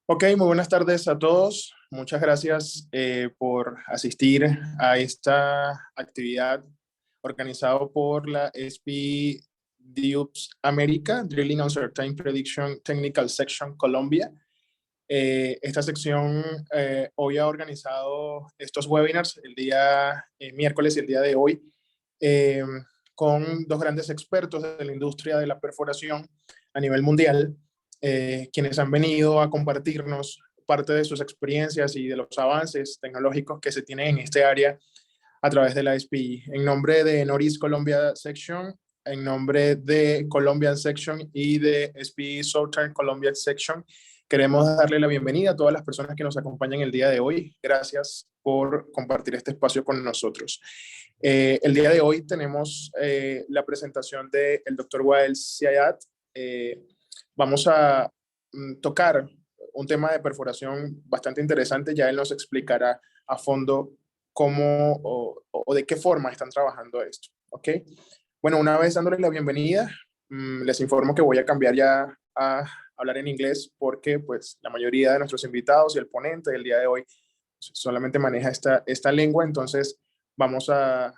Ok, muy buenas tardes a todos. Muchas gracias por asistir a esta actividad organizada por la SPE DUPTS América, Drilling Uncertain Prediction Technical Section Colombia. Esta sección hoy ha organizado estos webinars el día miércoles y el día de hoy con dos grandes expertos de la industria de la perforación a nivel mundial, quienes han venido a compartirnos parte de sus experiencias y de los avances tecnológicos que se tienen en este área a través de la SPE. En nombre de Noris Colombia Section, en nombre de Colombian Section y de SPE Southern Colombia Section, queremos darle la bienvenida a todas las personas que nos acompañan el día de hoy. Gracias por compartir este espacio con nosotros. El día de hoy tenemos la presentación del Dr. Wael Ziadat. Vamos a tocar un tema de perforación bastante interesante. Ya él nos explicará a fondo cómo o de qué forma están trabajando esto. ¿Ok? Bueno, una vez dándoles la bienvenida, les informo que voy a cambiar ya a hablar en inglés porque pues la mayoría de nuestros invitados y el ponente del día de hoy solamente maneja esta lengua, entonces vamos a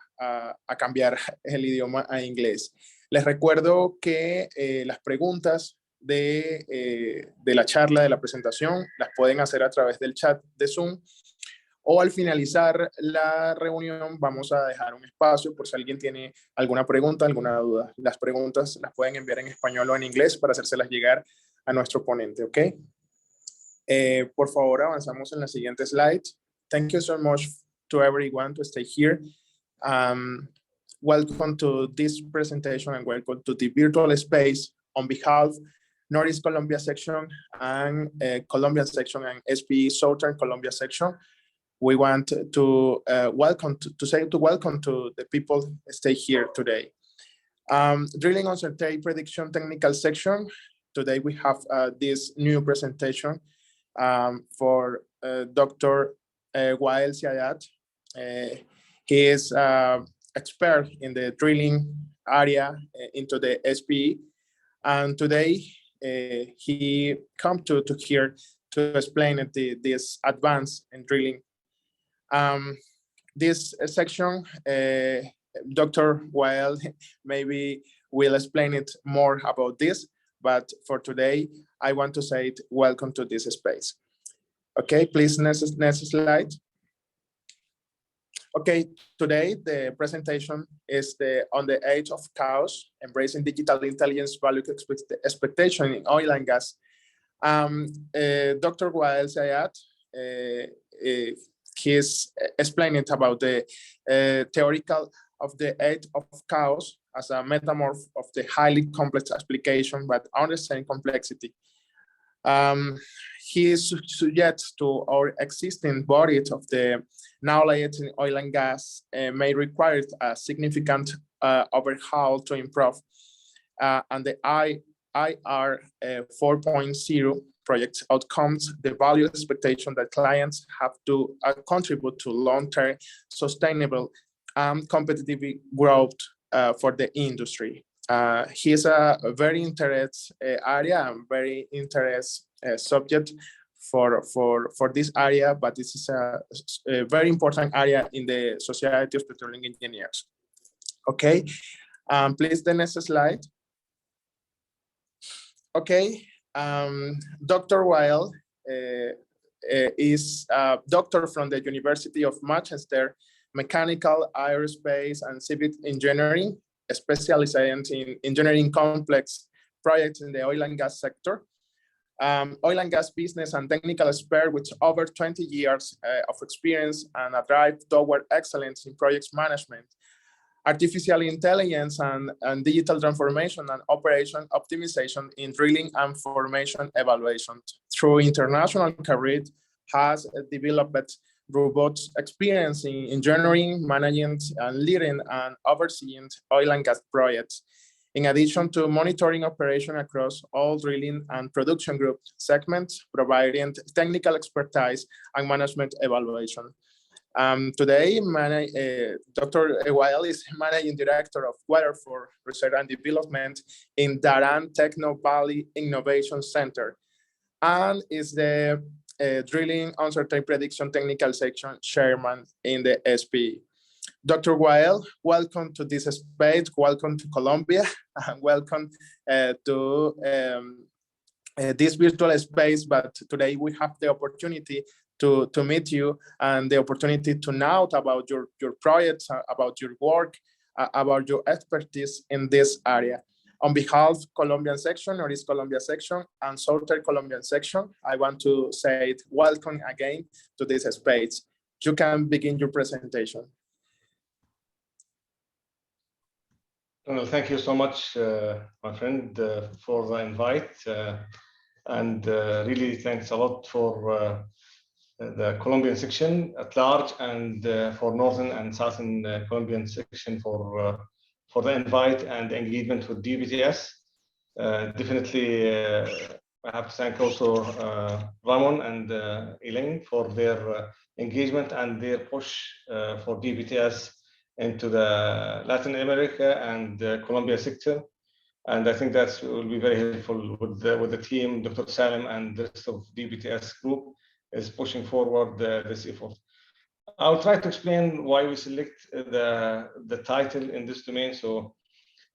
cambiar el idioma a inglés. Les recuerdo que las preguntas de la charla, de la presentación, las pueden hacer a través del chat de Zoom, o al finalizar la reunión vamos a dejar un espacio por si alguien tiene alguna pregunta, alguna duda. Las preguntas las pueden enviar en español o en inglés para hacérselas llegar a nuestro ponente, ¿ok? Por favor, avanzamos en la siguiente slide. Thank you so much to everyone to stay here. Welcome to this presentation and welcome to the virtual space on behalf of Northeast Colombia Section and Colombian Section and SPE Southern Colombia Section. We want to welcome to the people stay here today. Drilling Uncertain Prediction Technical Section. Today we have this new presentation for Dr. Wael Ziadat. He is expert in the drilling area into the SPE, and today he come to here to explain this advance in drilling. This section, Dr. Wael maybe will explain it more about this, but for today, I want to say welcome to this space. Okay, please, next slide. Okay, today the presentation is on the age of chaos, embracing digital intelligence value expectation in oil and gas. Dr. Wael Ziadat, he's explaining about the theoretical of the age of chaos as a metamorph of the highly complex application, but understanding complexity. He suggests to our existing bodies of the knowledge in oil and gas may require a significant overhaul to improve. And the IR 4.0 project outcomes, the value expectation that clients have to contribute to long-term sustainable competitive growth for the industry. He's a very interesting area and very interesting subject for this area, but this is a very important area in the Society of Petroleum Engineers. Okay, please the next slide. Okay, Dr. Wael is a doctor from the University of Manchester, mechanical, aerospace, and civil engineering, specializing in engineering complex projects in the oil and gas sector. Oil and gas business and technical expert with over 20 years of experience and a drive toward excellence in project management, artificial intelligence and digital transformation and operation optimization in drilling and formation evaluation. Through international career, has developed robust experience in engineering, managing, and leading and overseeing oil and gas projects. In addition to monitoring operation across all drilling and production group segments, providing technical expertise and management evaluation. Today, Dr. Wael is Managing Director of Weatherford Research and Development in Daran Techno Valley Innovation Center, and is the Drilling Uncertain Prediction Technical Section Chairman in the SPE. Dr. Wael, welcome to this space, welcome to Colombia, and welcome to this virtual space. But today we have the opportunity to meet you and the opportunity to know about your projects, about your work, about your expertise in this area. On behalf of Colombian section, Northeast Colombia section, and Southern Colombian section, I want to say welcome again to this space. You can begin your presentation. Well, thank you so much, my friend, for the invite. And really thanks a lot for the Colombian section at large, and for Northern and Southern Colombian section for the invite and engagement with DUPTS. Definitely, I have to thank also Ramon and Elaine for their engagement and their push for DUPTS into the Latin America and Colombia sector. And I think that will be very helpful with the team. Dr. Salim and the rest of DUPTS group is pushing forward this effort. I'll try to explain why we select the title in this domain. So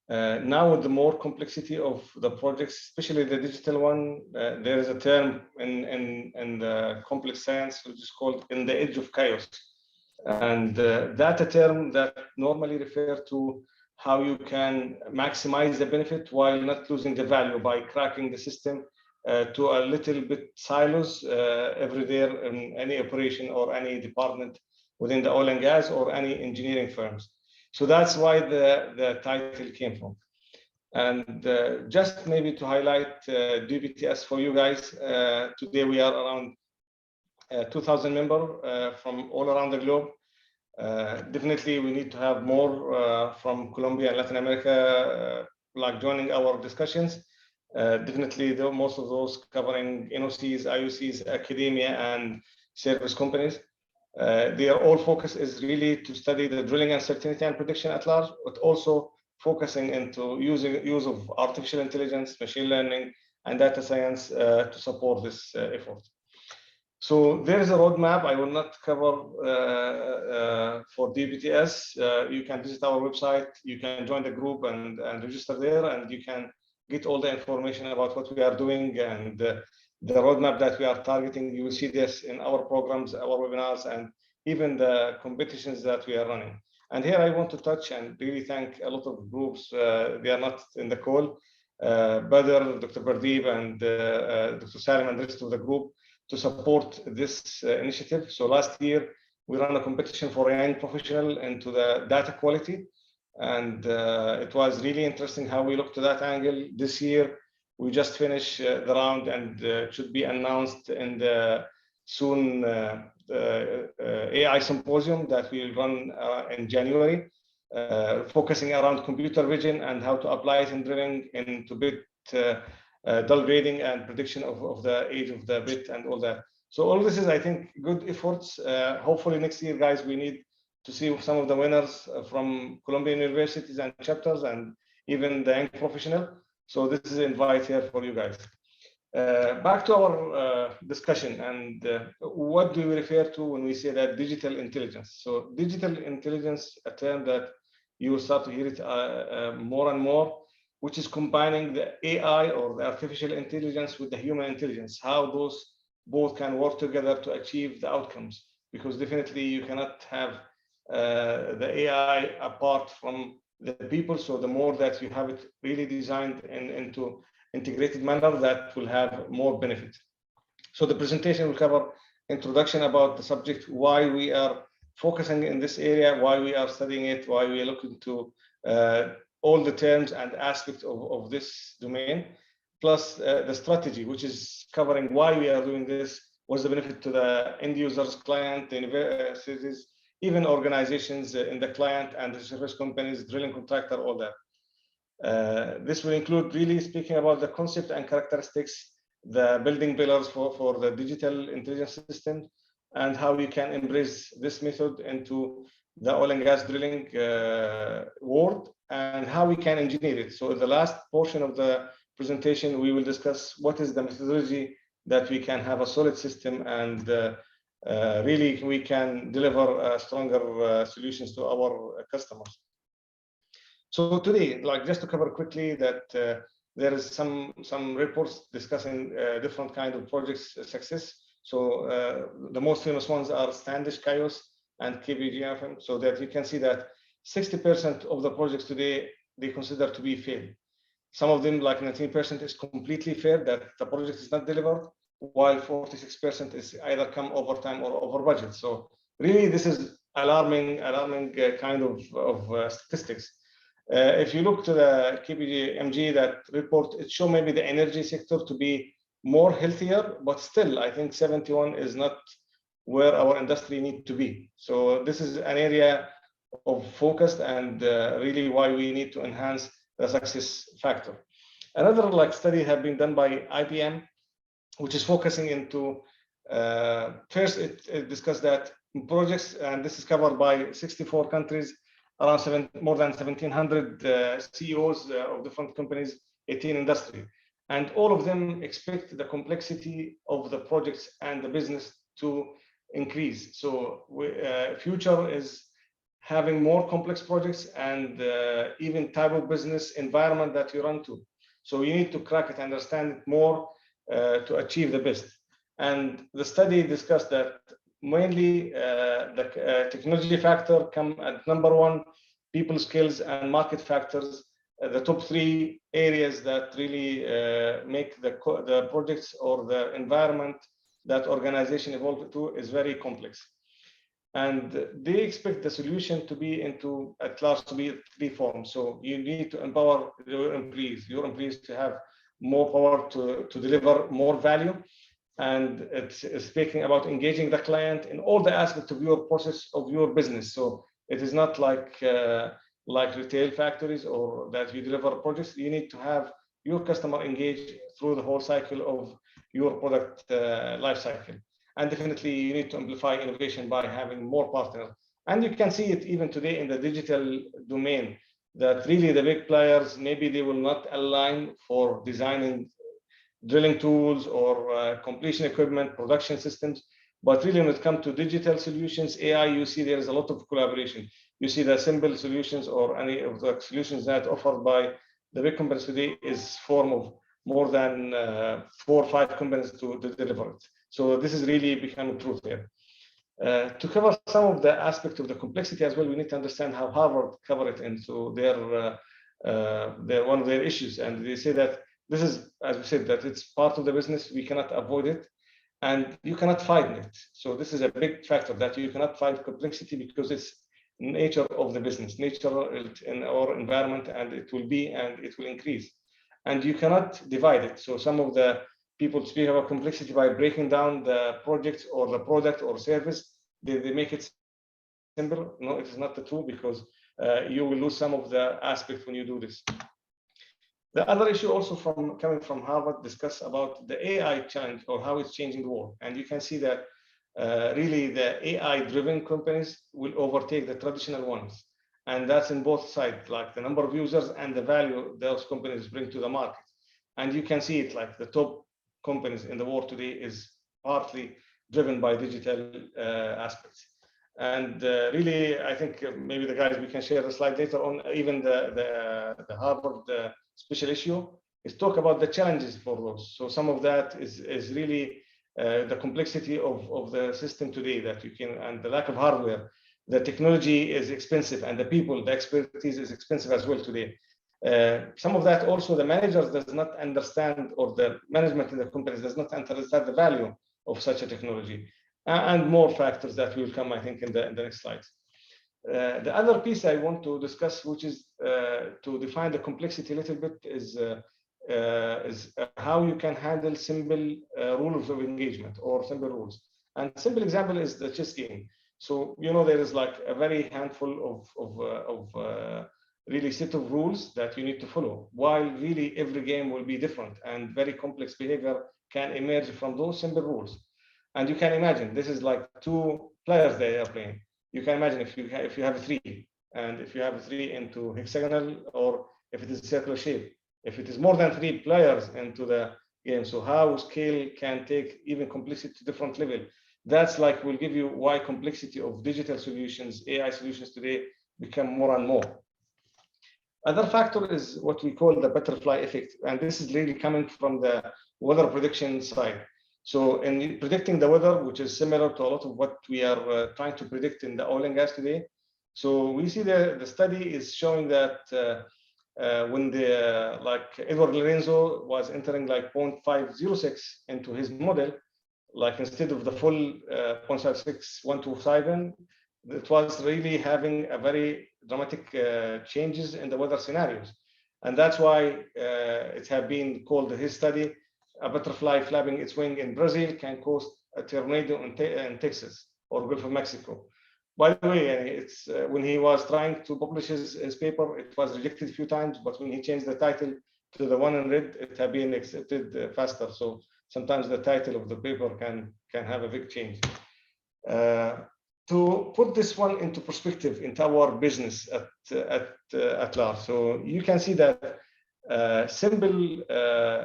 now with the more complexity of the projects, especially the digital one, there is a term in the complex science which is called in the edge of chaos. And that's a term that normally refers to how you can maximize the benefit while not losing the value by cracking the system to a little bit silos every there in any operation or any department within the oil and gas or any engineering firms. So that's why the title came from. And just maybe to highlight DUPTS for you guys, today we are around 2,000 members from all around the globe. Definitely we need to have more from Colombia and Latin America like joining our discussions. Definitely most of those covering NOCs, IOCs, academia and service companies. Their all focus is really to study the drilling uncertainty and prediction at large, but also focusing into use of artificial intelligence, machine learning, and data science to support this effort. So there is a roadmap. I will not cover for DUPTS. You can visit our website, you can join the group and register there, and you can get all the information about what we are doing and the roadmap that we are targeting. You will see this in our programs, our webinars, and even the competitions that we are running. And here I want to touch and really thank a lot of groups. They are not in the call. Badr, Dr. Pardeep, and Dr. Salim and the rest of the group to support this initiative. So last year, we ran a competition for a young professional into the data quality. And it was really interesting how we looked to that angle. This year, we just finished the round and should be announced in the soon AI symposium that we'll run in January, focusing around computer vision and how to apply it in drilling into bit dull grading and prediction of the age of the bit and all that. So all this is, I think, good efforts. Hopefully next year, guys, we need to see some of the winners from Colombian universities and chapters and even the young professional. So this is an invite here for you guys. Back to our discussion and what do we refer to when we say that digital intelligence? So digital intelligence, a term that you will start to hear it more and more, which is combining the AI or the artificial intelligence with the human intelligence, how those both can work together to achieve the outcomes. Because definitely you cannot have the AI apart from the people. So the more that you have it really designed into integrated manner, that will have more benefit. So the presentation will cover introduction about the subject, why we are focusing in this area, why we are studying it, why we are looking to all the terms and aspects of this domain, plus the strategy, which is covering why we are doing this, what's the benefit to the end users, client, the universities, even organizations in the client and the service companies, drilling contractor, all that. This will include really speaking about the concept and characteristics, the building pillars for the digital intelligence system, and how you can embrace this method into the oil and gas drilling world, and how we can engineer it. So in the last portion of the presentation, we will discuss what is the methodology that we can have a solid system and really we can deliver stronger solutions to our customers. So today, like just to cover quickly that there is some reports discussing different kind of projects success. So the most famous ones are Standish, Kaios, and KPGFM. So that you can see that 60% of the projects today they consider to be failed. Some of them, like 19%, is completely failed, that the project is not delivered, while 46% is either come over time or over budget. So really, this is alarming kind of statistics. If you look to the KPMG that report, it shows maybe the energy sector to be more healthier, but still, I think 71 is not where our industry needs to be. So this is an area of focus and really why we need to enhance the success factor. Another like study have been done by IBM, which is focusing into first it discussed that projects, and this is covered by 64 countries, around more than 1,700 CEOs of different companies, 18 industry, and all of them expect the complexity of the projects and the business to increase. So future is having more complex projects and even type of business environment that you run to. So you need to crack it, understand it more to achieve the best. And the study discussed that mainly the technology factor come at number one, people skills and market factors, the top three areas that really make the projects or the environment that organization evolve to is very complex. And they expect the solution to be into at large to be three forms. So you need to empower your employees to have more power to deliver more value. And it's speaking about engaging the client in all the aspects of your process of your business. So it is not like retail factories or that you deliver projects. You need to have your customer engaged through the whole cycle of your product life cycle. And definitely you need to amplify innovation by having more partners. And you can see it even today in the digital domain, that really the big players, maybe they will not align for designing drilling tools or completion equipment, production systems. But really when it comes to digital solutions, AI, you see there is a lot of collaboration. You see the simple solutions or any of the solutions that offered by the big companies today is form of more than 4 or 5 companies to deliver it. So this is really becoming true here. To cover some of the aspects of the complexity as well, we need to understand how Harvard covered it into their one of their issues. And they say that this is, as we said, that it's part of the business. We cannot avoid it, and you cannot fight it. So this is a big factor, that you cannot fight complexity because it's nature of the business, nature in our environment, and it will be and it will increase. And you cannot divide it. So some of the people speak about complexity by breaking down the project or the product or service. They make it simple. No, it is not the truth, because you will lose some of the aspects when you do this. The other issue also coming from Harvard discuss about the AI challenge or how it's changing the world. And you can see that really the AI-driven companies will overtake the traditional ones. And that's in both sides, like the number of users and the value those companies bring to the market. And you can see it like the top companies in the world today is partly driven by digital aspects. And really, I think maybe the guys, we can share the slide later on, even the Harvard special issue is talk about the challenges for those. So some of that is really the complexity of the system today that you can, and the lack of hardware. The technology is expensive, and the people, the expertise is expensive as well today. Some of that also the managers does not understand, or the management in the companies does not understand the value of such a technology, and more factors that will come, I think, in the next slides. The other piece I want to discuss, which is to define the complexity a little bit, is how you can handle simple rules of engagement or simple rules. And simple example is the chess game. So, you know, there is like a very handful of really set of rules that you need to follow, while really every game will be different and very complex behavior can emerge from those simple rules. And you can imagine this is like 2 players they are playing. You can imagine if you have 3, and if you have 3 into hexagonal, or if it is circular shape. If it is more than 3 players into the game. So how scale can take even complexity to different level. That's like will give you why complexity of digital solutions, AI solutions today become more and more. Other factor is what we call the butterfly effect, and this is really coming from the weather prediction side. So in predicting the weather, which is similar to a lot of what we are trying to predict in the oil and gas today. So we see the study is showing that when the like Edward Lorenzo was entering like 0.506 into his model, like instead of the full 0.56127, it was really having a very dramatic changes in the weather scenarios. And that's why it has been called his study, a butterfly flapping its wing in Brazil can cause a tornado in Texas or Gulf of Mexico. By the way, it's when he was trying to publish his paper, it was rejected a few times, but when he changed the title to the one in red, it had been accepted faster. So sometimes the title of the paper can have a big change. To put this one into perspective into our business at large, so you can see that simple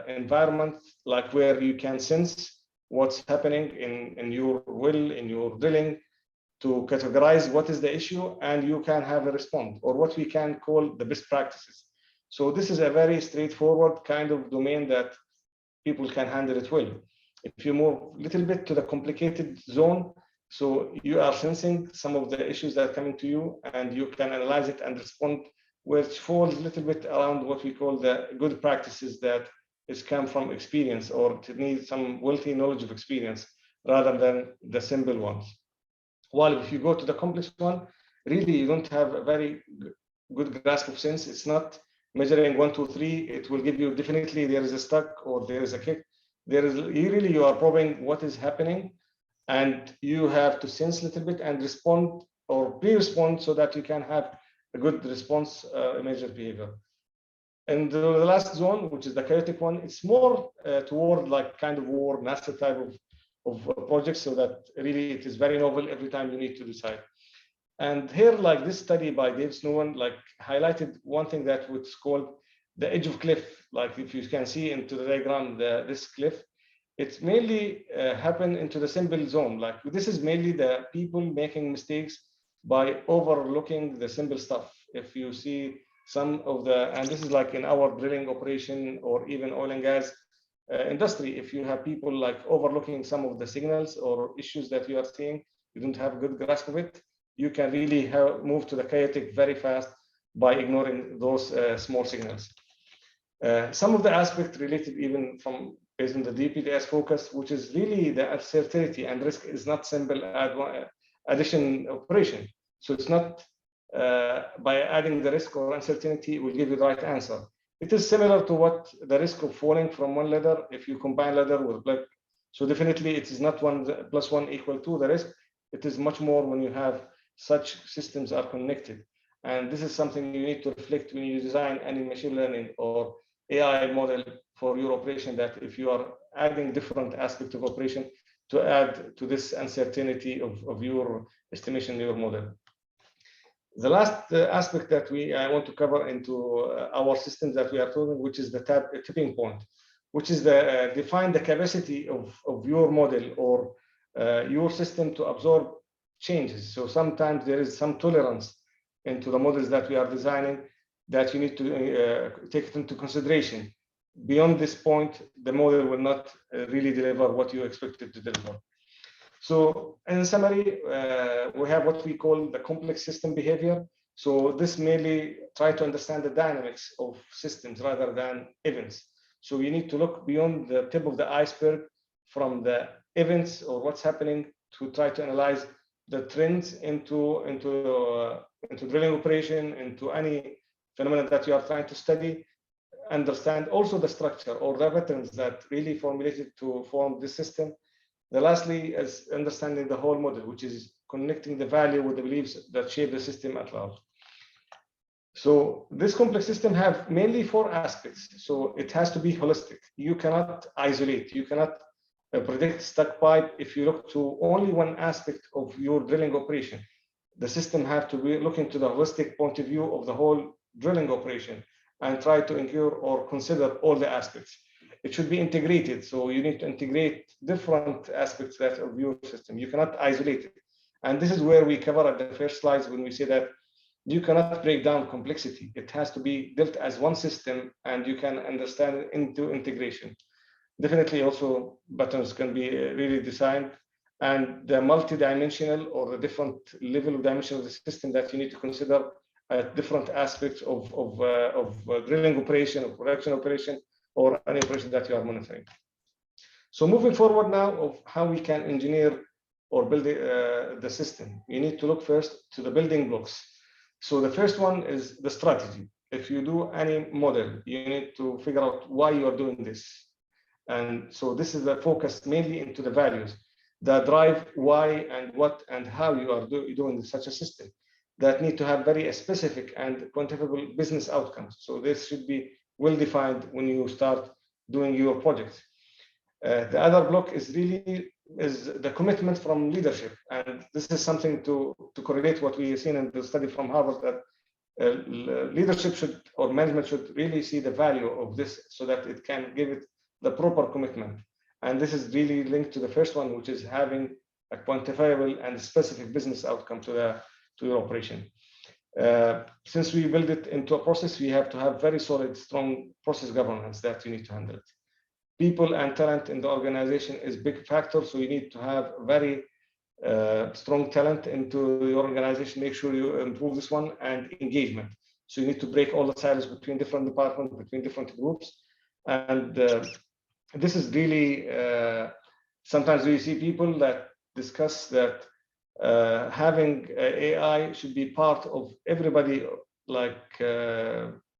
environment, like where you can sense what's happening in your well, in your drilling, to categorize what is the issue, and you can have a response, or what we can call the best practices. So this is a very straightforward kind of domain that people can handle it well. If you move a little bit to the complicated zone, so you are sensing some of the issues that are coming to you, and you can analyze it and respond, which falls a little bit around what we call the good practices that is come from experience, or to need some wealthy knowledge of experience rather than the simple ones. While if you go to the complex one, really you don't have a very good grasp of sense. It's not measuring 1, 2, 3. It will give you definitely there is a stuck or there is a kick. There is you are probing what is happening, and you have to sense a little bit and respond or pre-respond so that you can have a good response measured behavior. And the last zone, which is the chaotic one, it's more toward like kind of war, NASA type of projects, so that really it is very novel every time you need to decide. And here, like this study by Dave Snowen, like highlighted one thing that was called the edge of cliff. Like if you can see into the diagram, this cliff, it's mainly happen into the simple zone. Like this is mainly the people making mistakes by overlooking the simple stuff. If you see some of the, and this is like in our drilling operation or even oil and gas industry, if you have people like overlooking some of the signals or issues that you are seeing, you don't have a good grasp of it, you can really move to the chaotic very fast by ignoring those small signals. Some of the aspects related even from based on the DPDS focus, which is really the uncertainty and risk is not simple addition operation. So it's not by adding the risk or uncertainty will give you the right answer. It is similar to what the risk of falling from one ladder if you combine ladder with block. So definitely it is not 1 + 1 = 2 the risk. It is much more when you have such systems are connected. And this is something you need to reflect when you design any machine learning or AI model for your operation, that if you are adding different aspects of operation to add to this uncertainty of your estimation, your model. The last aspect that I want to cover into our systems that we are talking, which is the tipping point, which is the define the capacity of your model or your system to absorb changes. So sometimes there is some tolerance into the models that we are designing that you need to take it into consideration. Beyond this point, the model will not really deliver what you expected to deliver. So in summary, we have what we call the complex system behavior. So this mainly try to understand the dynamics of systems rather than events. So you need to look beyond the tip of the iceberg from the events or what's happening to try to analyze the trends into drilling operation, into any phenomenon that you are trying to study, understand also the structure or the patterns that really formulated to form this system. The lastly is understanding the whole model, which is connecting the value with the beliefs that shape the system at large. So this complex system have mainly 4 aspects. So it has to be holistic. You cannot isolate. You cannot predict stuck pipe if you look to only one aspect of your drilling operation. The system have to be looking to the holistic point of view of the whole drilling operation and try to include or consider all the aspects. it should be integrated. So you need to integrate different aspects of your system. You cannot isolate it. And this is where we cover at the first slides when we say that you cannot break down complexity. It has to be built as one system, and you can understand it into integration. Definitely also patterns can be really designed, and the multi-dimensional or the different level of dimension of the system that you need to consider at different aspects of drilling operation or production operation or any operation that you are monitoring. So moving forward now of how we can engineer or build the system, you need to look first to the building blocks. So the first one is the strategy. If you do any model, you need to figure out why you are doing this. And so this is the focus mainly into the values that drive why and what and how you are doing such a system that need to have very specific and quantifiable business outcomes. So this should be well defined when you start doing your project. The other block is really the commitment from leadership, and this is something to correlate what we have seen in the study from Harvard, that leadership should or management should really see the value of this so that it can give it the proper commitment. And this is really linked to the first one, which is having a quantifiable and specific business outcome to your operation. Since we build it into a process, we have to have very solid, strong process governance that you need to handle it. People and talent in the organization is a big factor, so you need to have very strong talent into your organization. Make sure you improve this one, and engagement. So you need to break all the silos between different departments, between different groups. And this is really, sometimes we see people that discuss that having AI should be part of everybody, like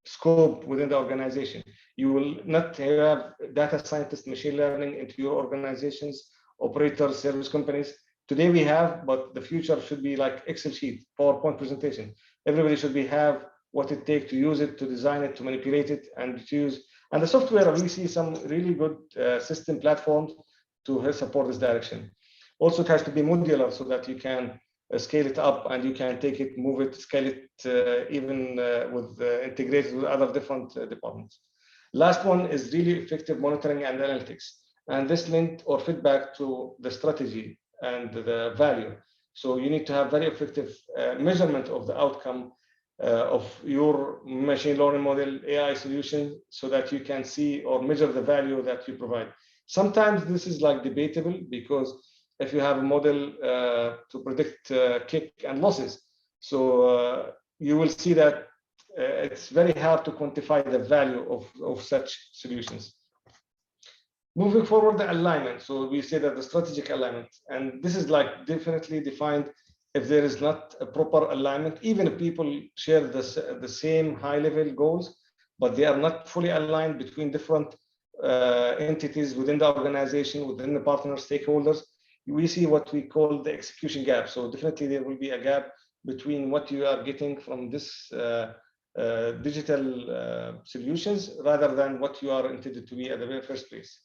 scope within the organization. You will not have data scientists, machine learning into your organizations, operators, service companies. Today we have, but the future should be like Excel sheet, PowerPoint presentation. Everybody should have what it takes to use it, to design it, to manipulate it, and to use. And the software, we see some really good system platforms to help support this direction. Also, it has to be modular so that you can scale it up and you can take it, move it, scale it, even with integrated with other different departments. Last one is really effective monitoring and analytics. And this linked or feedback to the strategy and the value. So you need to have very effective measurement of the outcome of your machine learning model, AI solution, so that you can see or measure the value that you provide. Sometimes this is like debatable, because if you have a model to predict kick and losses, so you will see that it's very hard to quantify the value of such solutions. Moving forward, the alignment. So we say that the strategic alignment, and this is like definitely defined. If there is not a proper alignment, even if people share the same high-level goals, but they are not fully aligned between different entities within the organization, within the partner stakeholders, we see what we call the execution gap. So definitely there will be a gap between what you are getting from this digital solutions rather than what you are intended to be at the very first place.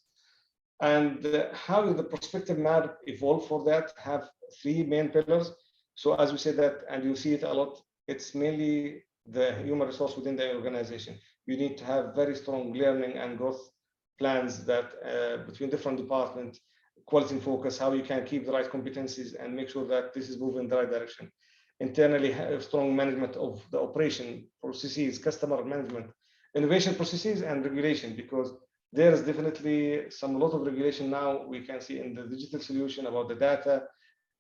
And how the prospective map evolve for that have three main pillars. So as we said that, and you see it a lot, it's mainly the human resource within the organization. You need to have very strong learning and growth plans that between different departments, quality and focus, how you can keep the right competencies and make sure that this is moving in the right direction. Internally, have strong management of the operation processes, customer management, innovation processes, and regulation, because there is definitely a lot of regulation now we can see in the digital solution about the data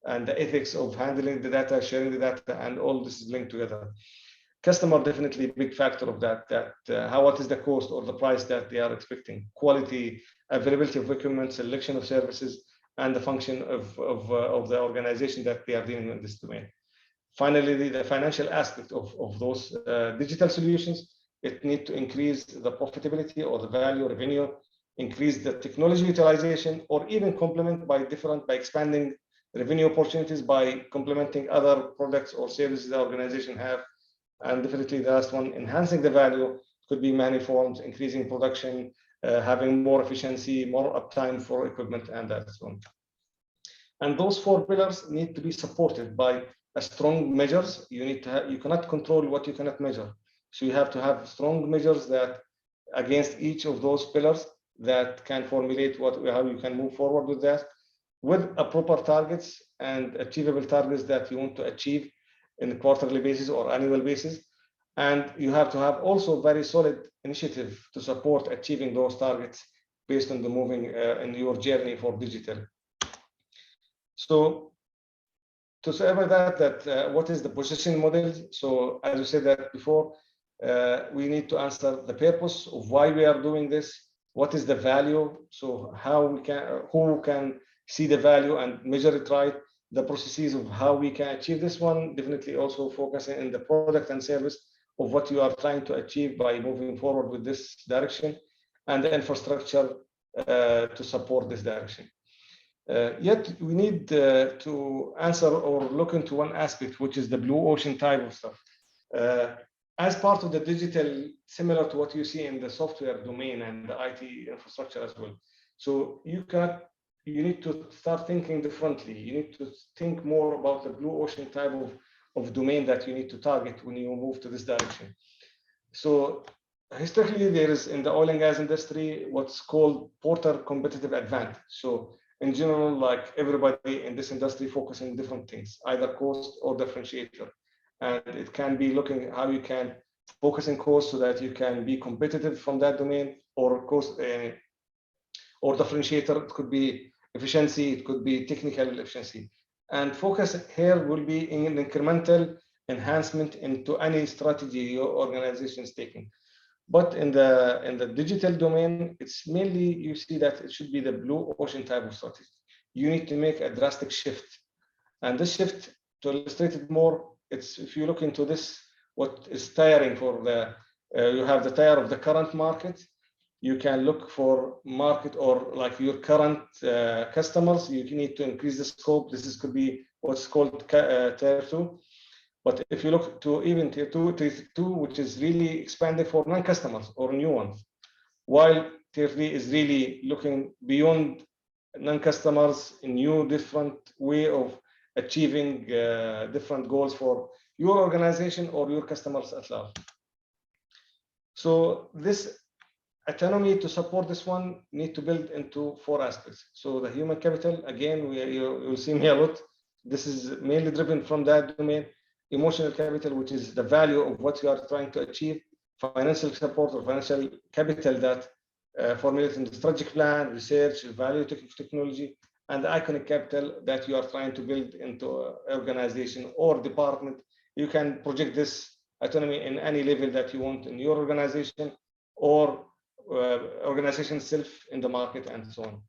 and the ethics of handling the data, sharing the data, and all this is linked together. Customer definitely a big factor of that, what is the cost or the price that they are expecting, quality, availability of equipment, selection of services, and the function of the organization that they are dealing with this domain. Finally, the financial aspect of those digital solutions, it needs to increase the profitability or the value, revenue, increase the technology utilization, or even complement by expanding revenue opportunities by complementing other products or services the organization have. And definitely the last one, enhancing the value, could be many forms, increasing production, having more efficiency, more uptime for equipment, and that so on. And those four pillars need to be supported by a strong measures. You cannot control what you cannot measure. So you have to have strong measures that against each of those pillars that can formulate how you can move forward with that, with a proper targets and achievable targets that you want to achieve in a quarterly basis or annual basis. And you have to have also very solid initiative to support achieving those targets based on the moving in your journey for digital. So to say about that, what is the position model? So as you said that before, we need to answer the purpose of why we are doing this. What is the value? So how we can, who can see the value and measure it right? The processes of how we can achieve this one, definitely also focusing in the product and service of what you are trying to achieve by moving forward with this direction, and the infrastructure to support this direction. Yet we need to answer or look into one aspect, which is the blue ocean type of stuff. As part of the digital, similar to what you see in the software domain and the IT infrastructure as well. So you need to start thinking differently. You need to think more about the blue ocean type of domain that you need to target when you move to this direction. So historically, there is in the oil and gas industry what's called Porter competitive advantage. So in general, like everybody in this industry focusing on different things, either cost or differentiator. And it can be looking how you can focus on cost so that you can be competitive from that domain, or cost or differentiator. It could be efficiency, it could be technical efficiency. And focus here will be in incremental enhancement into any strategy your organization is taking. But in the digital domain, it's mainly, you see that it should be the blue ocean type of strategy. You need to make a drastic shift. And this shift, to illustrate it more, it's, if you look into this, what is tiring for the, you have the tire of the current market. You can look for market or like your current customers. You need to increase the scope. This could be what's called tier 2. But if you look to even tier 2, which is really expanding for non-customers or new ones, while tier 3 is really looking beyond non-customers, a new different way of achieving different goals for your organization or your customers at large. So this autonomy to support this one need to build into 4 aspects. So the human capital, again, you'll see me a lot. This is mainly driven from that domain. Emotional capital, which is the value of what you are trying to achieve. Financial support or financial capital that formulates in the strategic plan, research, value technology, and the iconic capital that you are trying to build into an organization or department. You can project this autonomy in any level that you want in your organization or organization itself in the market and so on.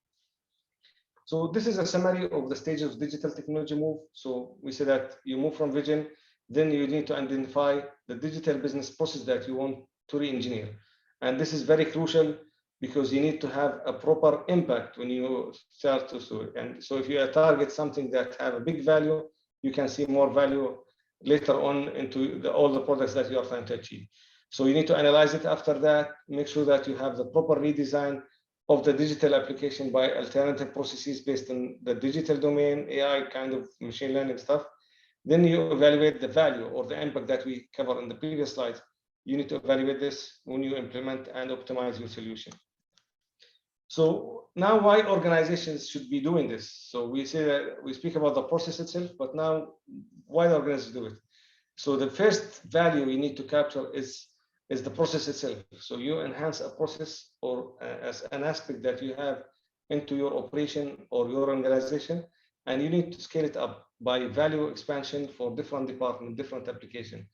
So this is a summary of the stages of digital technology move. So we say that you move from vision, then you need to identify the digital business process that you want to re-engineer. And this is very crucial because you need to have a proper impact when you start to do it. And so if you target something that have a big value, you can see more value later on into all the products that you are trying to achieve. So you need to analyze it after that, make sure that you have the proper redesign of the digital application by alternative processes based on the digital domain, AI kind of machine learning stuff. Then you evaluate the value or the impact that we covered in the previous slides. You need to evaluate this when you implement and optimize your solution. So now why organizations should be doing this? So we say that we speak about the process itself, but now why the organizations do it? So the first value you need to capture is the process itself. So you enhance a process or as an aspect that you have into your operation or your organization, and you need to scale it up by value expansion for different departments, different application,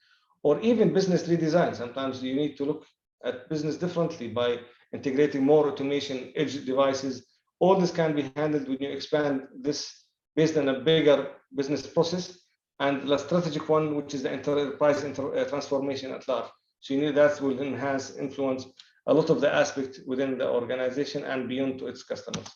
or even business redesign. Sometimes you need to look at business differently by integrating more automation, edge devices. All this can be handled when you expand this based on a bigger business process, and the strategic one, which is the enterprise transformation at large. So you need that will enhance, influence a lot of the aspects within the organization and beyond to its customers.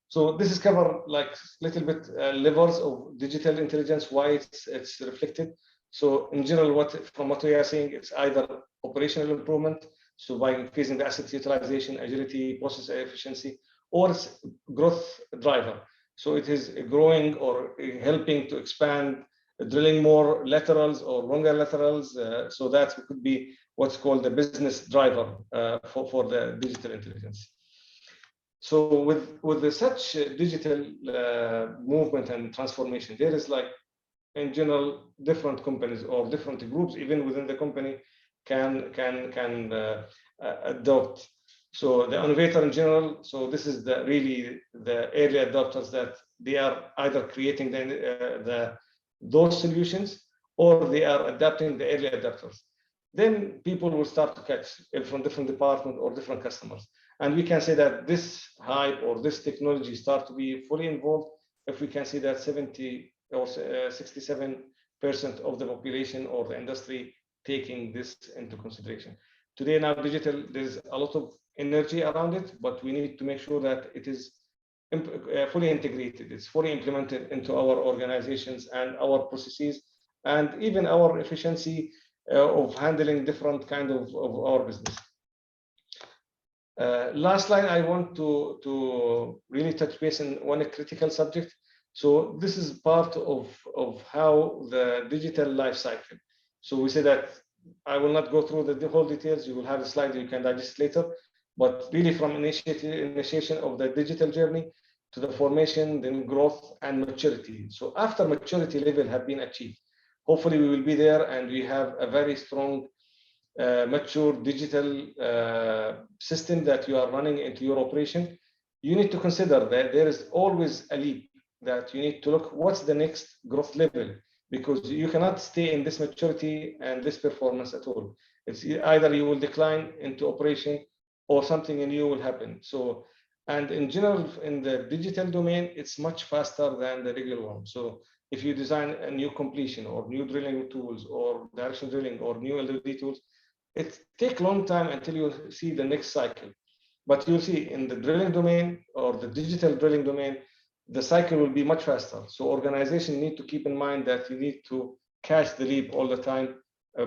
So this is covered like little bit levels of digital intelligence, why it's reflected. So in general, from what we are seeing, it's either operational improvement, so by increasing the asset utilization, agility, process efficiency, or it's growth driver. So it is growing or helping to expand, drilling more laterals or longer laterals. So that could be what's called the business driver for the digital intelligence. So with such digital movement and transformation, there is like, in general, different companies or different groups, even within the company, can adopt. So the innovator in general, so this is really the early adopters, that they are either creating those solutions, or they are adapting the early adopters. Then people will start to catch from different departments or different customers. And we can say that this hype or this technology start to be fully involved if we can see that 70 or 67% of the population or the industry taking this into consideration. Today now digital, there's a lot of energy around it, but we need to make sure that it is fully integrated, it's fully implemented into our organizations and our processes, and even our efficiency of handling different kind of our business. Last line, I want to really touch base on one critical subject. So this is part of how the digital life cycle. So we say that I will not go through the whole details. You will have a slide that you can digest later. But really, from initiation of the digital journey to the formation, then growth and maturity. So after maturity level have been achieved, hopefully we will be there and we have a very strong, mature digital system that you are running into your operation. You need to consider that there is always a leap, that you need to look what's the next growth level, because you cannot stay in this maturity and this performance at all. It's either you will decline into operation or something new will happen. So, and in general, in the digital domain, it's much faster than the regular one. So if you design a new completion or new drilling tools or direction drilling or new LOD tools, it takes a long time until you see the next cycle. But you'll see in the drilling domain or the digital drilling domain, the cycle will be much faster. So organizations need to keep in mind that you need to catch the leap all the time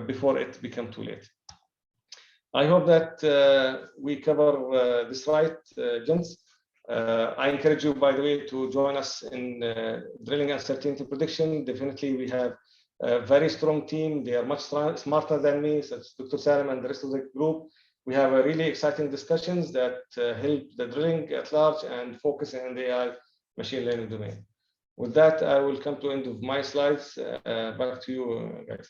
before it becomes too late. I hope that we cover this right, gents. I encourage you, by the way, to join us in drilling uncertainty prediction. Definitely, we have a very strong team. They are much smarter than me, such as Dr. Salim and the rest of the group. We have a really exciting discussions that help the drilling at large and focusing on the AI machine learning domain. With that, I will come to the end of my slides. Back to you, guys.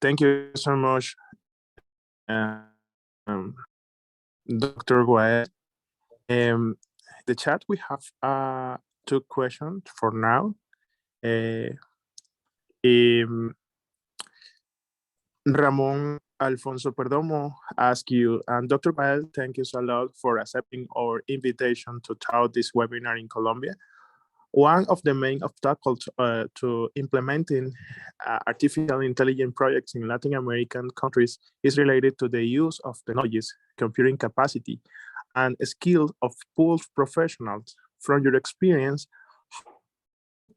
Thank you so much, Dr. Wael. The chat, we have 2 questions for now. Ramon Alfonso Perdomo asks you, and Dr. Wael, thank you so lot for accepting our invitation to talk this webinar in Colombia. One of the main obstacles to implementing artificial intelligence projects in Latin American countries is related to the use of technologies, computing capacity, and skills of pooled professionals. From your experience, how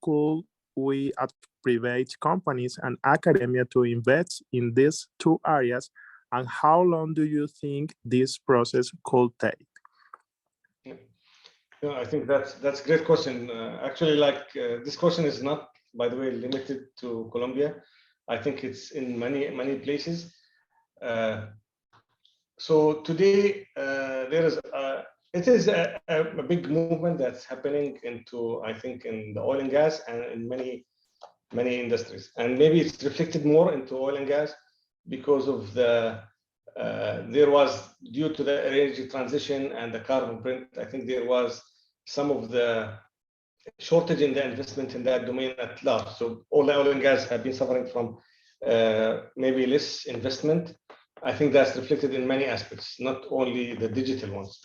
could we ask private companies and academia to invest in these 2 areas, and how long do you think this process could take? Yeah, I think that's a great question. Actually, this question is not, by the way, limited to Colombia. I think it's in many places. So today it is a big movement that's happening into, I think, in the oil and gas and in many industries, and maybe it's reflected more into oil and gas because of there was, due to the energy transition and the carbon print, I think there was some of the shortage in the investment in that domain at large. So all the oil and gas have been suffering from maybe less investment. I think that's reflected in many aspects, not only the digital ones.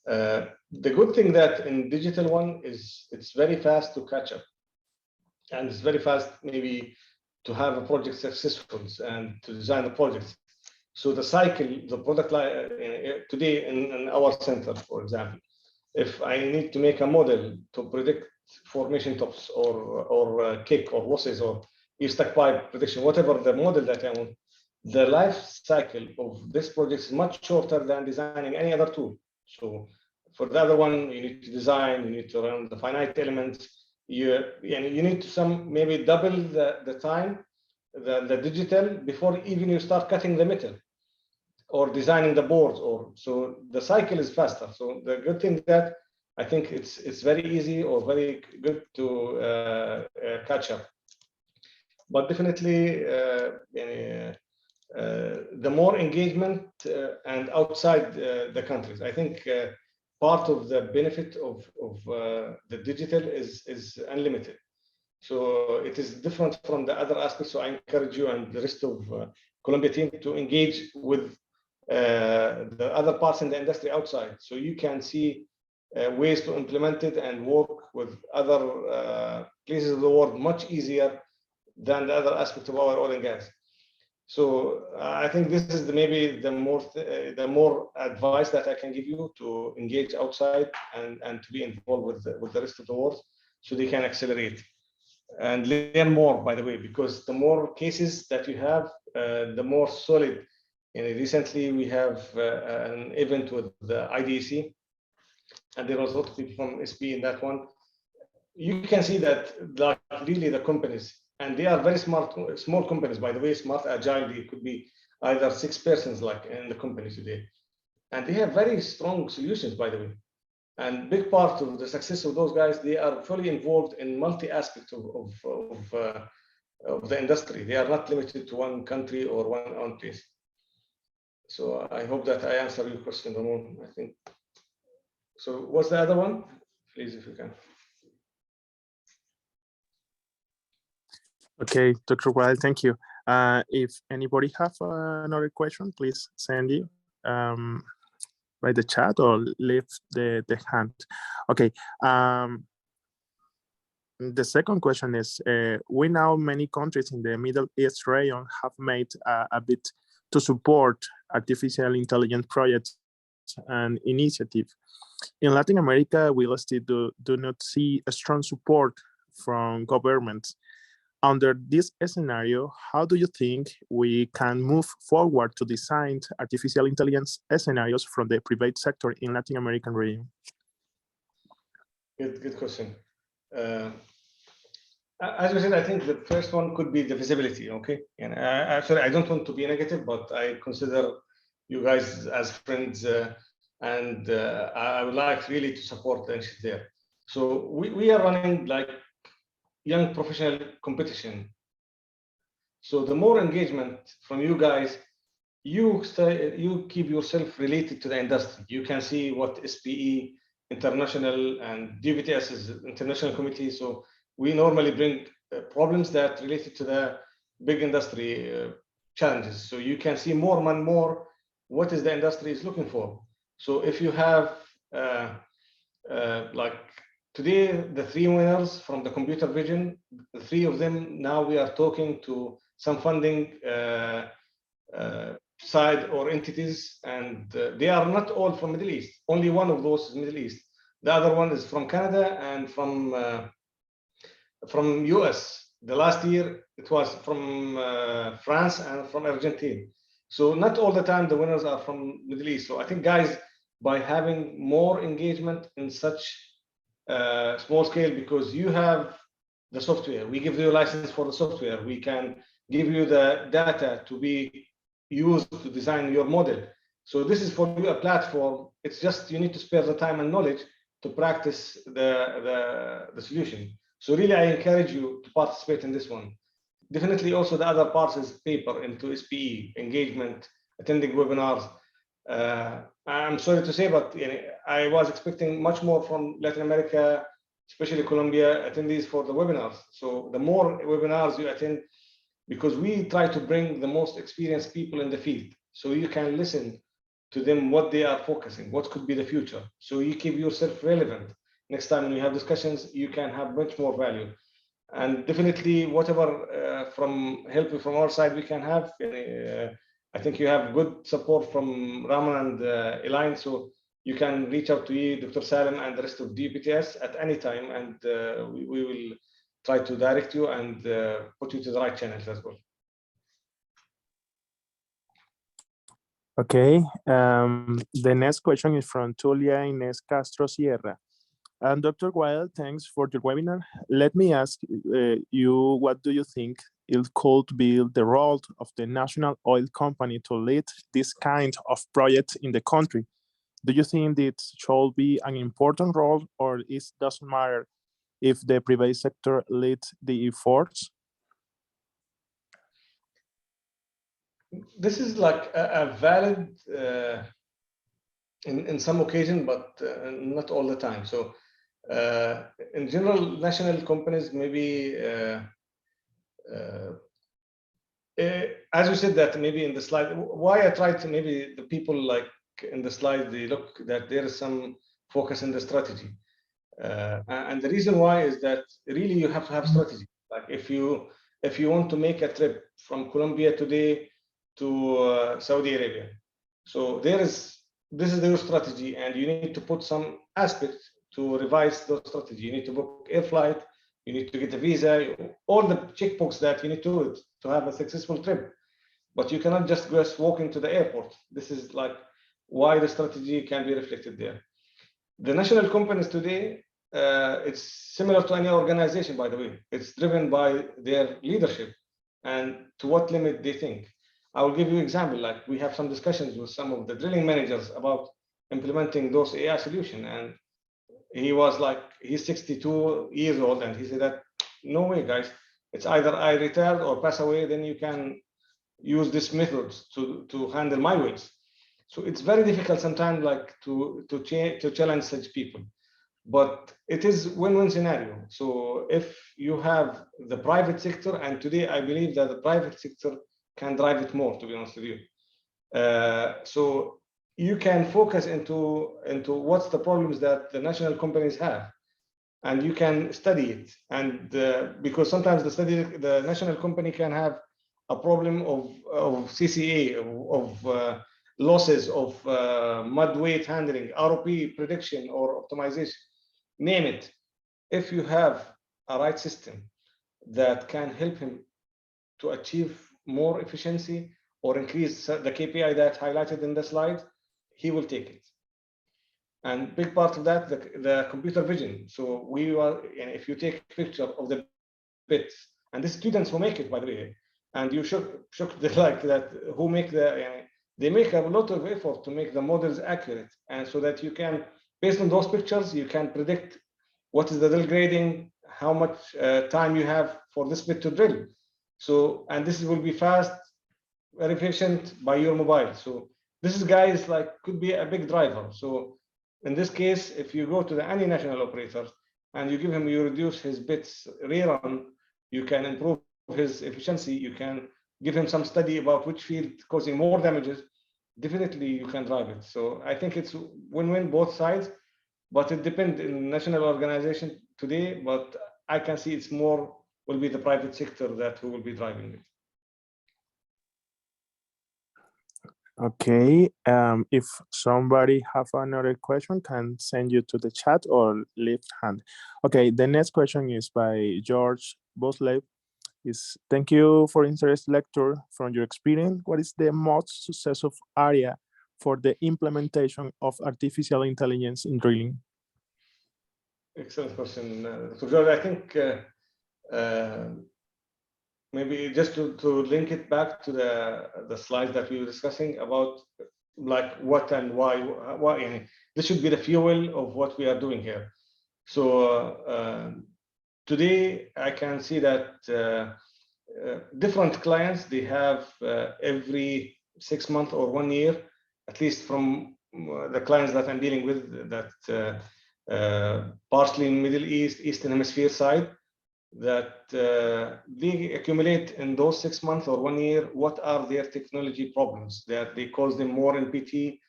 The good thing that in digital one is it's very fast to catch up, and it's very fast maybe to have a project successful and to design the project. So the cycle, the product line today in our center, for example, if I need to make a model to predict formation tops or kick or losses or stack pipe prediction, whatever the model that I want, the life cycle of this project is much shorter than designing any other tool. So for the other one, you need to design, you need to run the finite elements, you need to maybe double the time, the digital, before even you start cutting the metal or designing the boards, so the cycle is faster. So the good thing that I think it's very easy or very good to catch up. But definitely the more engagement and outside the countries, I think part of the benefit of the digital is unlimited. So it is different from the other aspects. So I encourage you and the rest of Colombia team to engage with the other parts in the industry outside, so you can see ways to implement it and work with other places of the world much easier than the other aspect of our oil and gas. So I think this is maybe the more advice that I can give you, to engage outside and to be involved with the rest of the world, so they can accelerate and learn more, by the way, because the more cases that you have, the more solid. Recently we have an event with the IDEC, and there was a lot of people from SPE in that one. You can see that like really the companies, and they are very smart, small companies, by the way, smart, agile. They could be either 6 persons like in the company today, and they have very strong solutions, by the way. And big part of the success of those guys, they are fully involved in multi aspects of the industry. They are not limited to one country or one place. So I hope that I answered your question, Ramon, I think. So what's the other one? Please, if you can. Okay, Dr. Wael, thank you. If anybody have another question, please send it by the chat or lift the hand. Okay. The second question is, we know many countries in the Middle East region have made a bit to support artificial intelligence projects and initiatives. In Latin America, we still do not see a strong support from governments. Under this scenario, how do you think we can move forward to design artificial intelligence scenarios from the private sector in Latin American region? Good question. As we said, I think the first one could be the visibility, okay? And actually, I don't want to be negative, but I consider you guys as friends, and I would like really to support the initiative there. So we are running like young professional competition. So the more engagement from you guys, you keep yourself related to the industry. You can see what SPE International and DUPTS is international committee. So we normally bring problems that related to the big industry challenges. So you can see more and more what is the industry is looking for. So if you have like today, the 3 winners from the computer vision, the 3 of them, now we are talking to some funding side or entities, and they are not all from Middle East. Only one of those is Middle East. The other one is from Canada and from US. The last year it was from France and from Argentina. So not all the time the winners are from Middle East. So I think, guys, by having more engagement in such small scale, because you have the software, we give you a license for the software, we can give you the data to be used to design your model. So this is for you a platform. It's just you need to spare the time and knowledge to practice the solution. So really, I encourage you to participate in this one. Definitely also the other parts is paper into SPE, engagement, attending webinars. I'm sorry to say, but I was expecting much more from Latin America, especially Colombia, attendees for the webinars. So the more webinars you attend, because we try to bring the most experienced people in the field, so you can listen to them, what they are focusing, what could be the future. So you keep yourself relevant. Next time when you have discussions, you can have much more value. And definitely whatever from help from our side we can have. I think you have good support from Rahman and Elaine, so you can reach out to you, Dr. Salim, and the rest of DUPTS at any time, and we will try to direct you and put you to the right channels as well. Okay, the next question is from Tulia Inés Castro Sierra. And Dr. Wael, thanks for the webinar. Let me ask you, what do you think it could be the role of the national oil company to lead this kind of project in the country? Do you think it should be an important role, or it doesn't matter if the private sector leads the efforts? This is like a valid in some occasion, but not all the time. So in general, national companies maybe, as you said that maybe in the slide, why I tried to maybe the people like in the slide, they look that there is some focus in the strategy. And the reason why is that really you have to have strategy. Like if you want to make a trip from Colombia today to Saudi Arabia, so this is your strategy, and you need to put some aspects to revise the strategy. You need to book air flight, you need to get a visa, all the checkbox that you need to do to have a successful trip. But you cannot just walk into the airport. This is like why the strategy can be reflected there. The national companies today, it's similar to any organization, by the way. It's driven by their leadership and to what limit they think. I will give you an example. Like we have some discussions with some of the drilling managers about implementing those AI solutions, and he was like, he's 62 years old, and he said that no way, guys. It's either I retire or pass away, then you can use this method to handle my wells. So it's very difficult sometimes, like to challenge such people. But it is win-win scenario. So if you have the private sector, and today I believe that the private sector can drive it more, to be honest with you. So you can focus into what's the problems that the national companies have, and you can study it. And because sometimes the national company can have a problem of CCA, of losses, of mud weight handling, ROP prediction or optimization, name it. If you have a right system that can help him to achieve more efficiency or increase the KPI that highlighted in the slide, he will take it. And big part of that, the computer vision. So if you take a picture of the bits, and the students who make it, by the way, and you shook like that, who make they make a lot of effort to make the models accurate, and so that you can, based on those pictures, you can predict what is the drill grading, how much time you have for this bit to drill. So, and this will be fast, very efficient by your mobile. So this is, guys, like could be a big driver. So in this case, if you go to any national operator and you give him, you reduce his bits rerun, you can improve his efficiency, you can give him some study about which field causing more damages, definitely you can drive it. So I think it's win-win both sides, but it depends in national organization today, but I can see it's more will be the private sector that who will be driving it. Okay, if somebody have another question, can send you to the chat or lift hand. Okay, the next question is by George Bosley. Thank you for interest lecture. From your experience, what is the most successful area for the implementation of artificial intelligence in drilling? Excellent question. So George, I think maybe just to link it back to the slides that we were discussing about like what and why this should be the fuel of what we are doing here. So today I can see that different clients, they have every 6 months or 1 year, at least from the clients that I'm dealing with, that partially in Middle East, Eastern Hemisphere side, that they accumulate in those 6 months or 1 year, what are their technology problems that they cause them more NPT,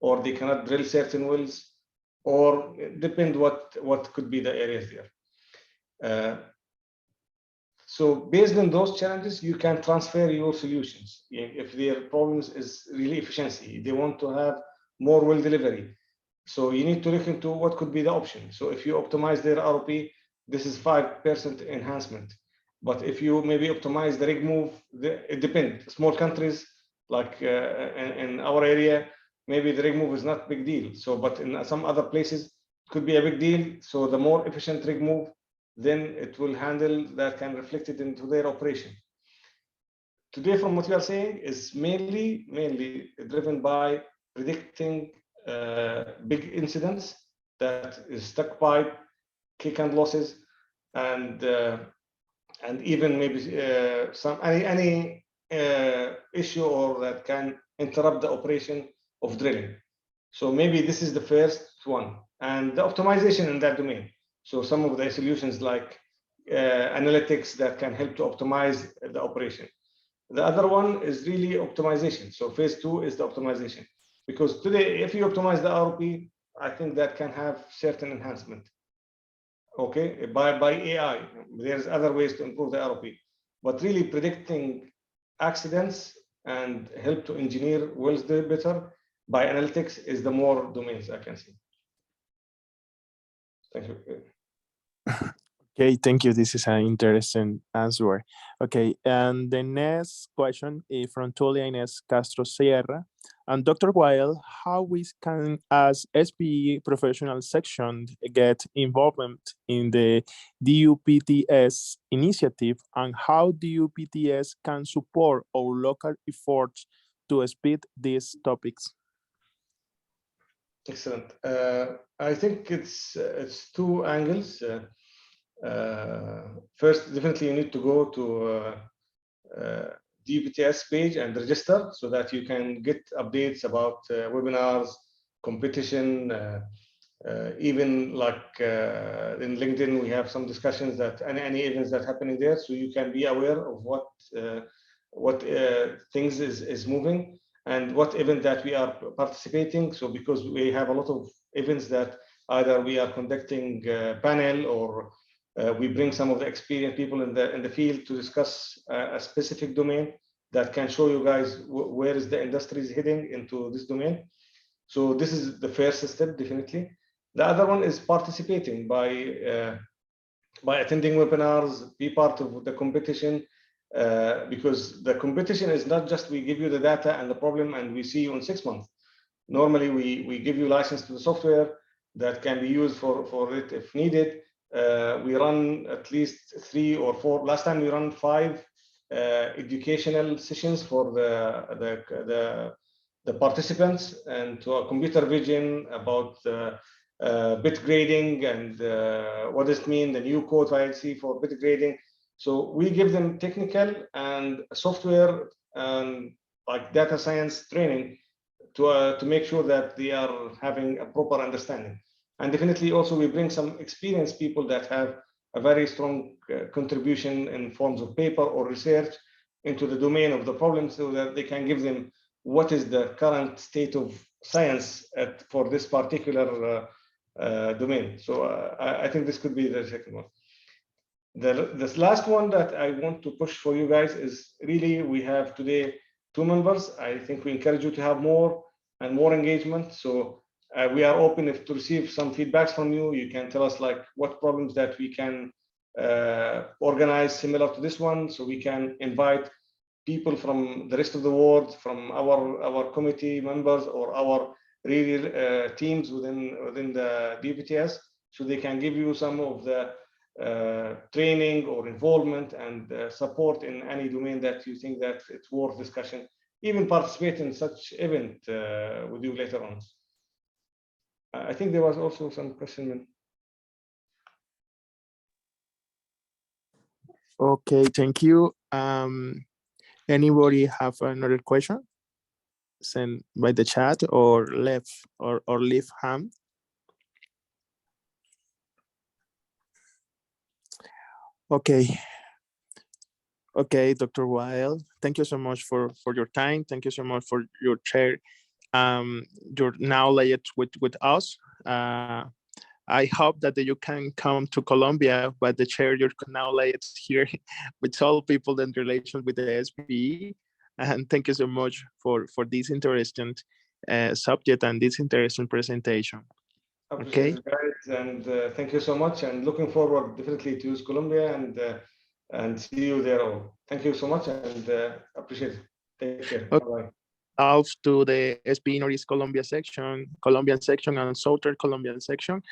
or they cannot drill certain wells, or depend what could be the areas there. So based on those challenges, you can transfer your solutions. If their problems is really efficiency, they want to have more well delivery. So you need to look into what could be the option. So if you optimize their ROP, this is 5% enhancement. But if you maybe optimize the rig move, it depends. Small countries like in our area, maybe the rig move is not a big deal. So, but in some other places, it could be a big deal. So the more efficient rig move, then it will handle that can reflect it into their operation. Today, from what we are saying, is mainly driven by predicting big incidents, that is stuck pipe, kick and losses, and even maybe any issue or that can interrupt the operation of drilling. So maybe this is the first one, and the optimization in that domain. So some of the solutions like analytics that can help to optimize the operation. The other one is really optimization. So phase 2 is the optimization, because today, if you optimize the ROP, I think that can have certain enhancement. Okay, by AI, there's other ways to improve the ROP, but really predicting accidents and help to engineer wells better by analytics is the more domains I can see. Thank you. Okay, thank you. This is an interesting answer. Okay, and the next question is from Tulia Ines Castro Sierra. And Dr. Wael, how we can, as SPE professional section, get involvement in the DUPTS initiative, and how DUPTS can support our local efforts to speed these topics? Excellent. I think it's two angles. First, definitely you need to go to DUPTS page and register so that you can get updates about webinars, competition, even like in LinkedIn, we have some discussions that any events that are happening there, so you can be aware of what things is moving and what event that we are participating. So because we have a lot of events that either we are conducting panel or we bring some of the experienced people in the field to discuss a specific domain that can show you guys where is the industry is heading into this domain. So this is the first step, definitely. The other one is participating by attending webinars, be part of the competition, because the competition is not just we give you the data and the problem and we see you in 6 months. Normally, we give you license to the software that can be used for it if needed. We run at least 3 or 4. Last time we run 5 educational sessions for the participants, and to a computer vision about bit grading and what does it mean, the new code ILC for bit grading. So we give them technical and software and like data science training to make sure that they are having a proper understanding. And definitely also we bring some experienced people that have a very strong contribution in forms of paper or research into the domain of the problem, so that they can give them what is the current state of science for this particular domain. So I think this could be the second one. This last one that I want to push for you guys is really, we have today 2 members. I think we encourage you to have more and more engagement. So we are open to receive some feedbacks from you. You can tell us like what problems that we can organize similar to this one, so we can invite people from the rest of the world, from our committee members or our real teams within the DUPTS, so they can give you some of the training or involvement and support in any domain that you think that it's worth discussion. Even participate in such event with you later on. I think there was also some question. Okay, thank you. Anybody have another question? Send by the chat or leave hand. Okay. Okay, Dr. Wael, thank you so much for your time. Thank you so much for your share, your knowledge with us. I hope that you can come to Colombia, but the share your knowledge here with all people in relation with the SPE. And thank you so much for this interesting subject and this interesting presentation. Okay. and thank you so much, and looking forward definitely to use Colombia and see you there all. Thank you so much, and appreciate it. Take care. Okay. Bye-bye. Off to the SPE Northeast Colombia section, Colombian section, and Southern Colombian section.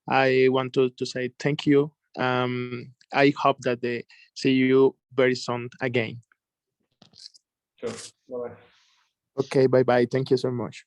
I want to say thank you. I hope that they see you very soon again. Sure. Bye-bye. Okay, bye-bye. Thank you so much.